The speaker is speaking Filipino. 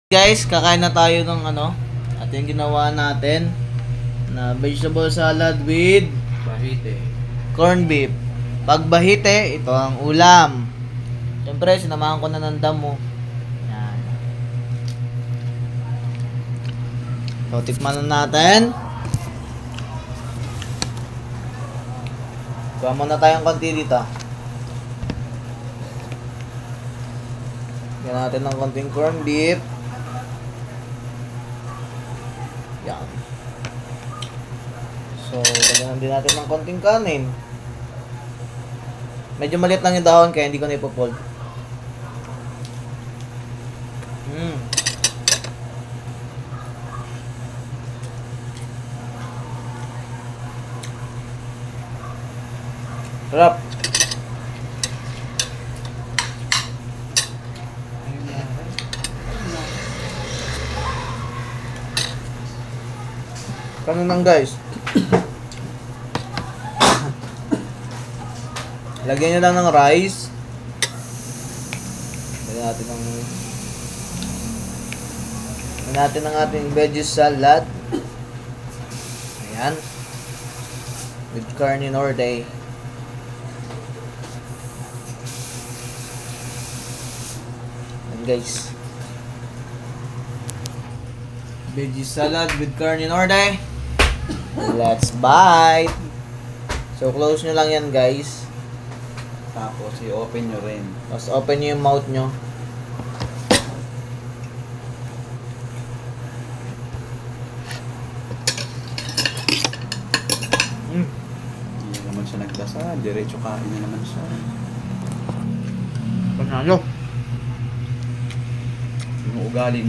Guys, kakain na tayo ng ano, at yung ginawa natin na vegetable salad with Bahite. corned beef. Pag bahite, ito ang ulam. Siyempre, sinamahan ko na ng damo. Yan. So, tikman na natin. Kuha muna tayong konti dito. Yan natin ng konting corned beef. Yan. So, lagyan din natin ng konting kanin. Medyo maliit lang yung dahon kaya hindi ko na ipopold. Sarap. Kanin lang guys. Lagyan nyo lang ng rice. Lagyan natin ng ating veggie salad. Ayan. With carne norte. Ayan guys. Veggie salad with carne norte. Let's bite. So close nyo lang yan guys. Tapos i-open nyo rin. Tapos open nyo yung mouth nyo. Hindi naman siya nagdasa. Diretso kain na naman siya. Panalo. Yung ugali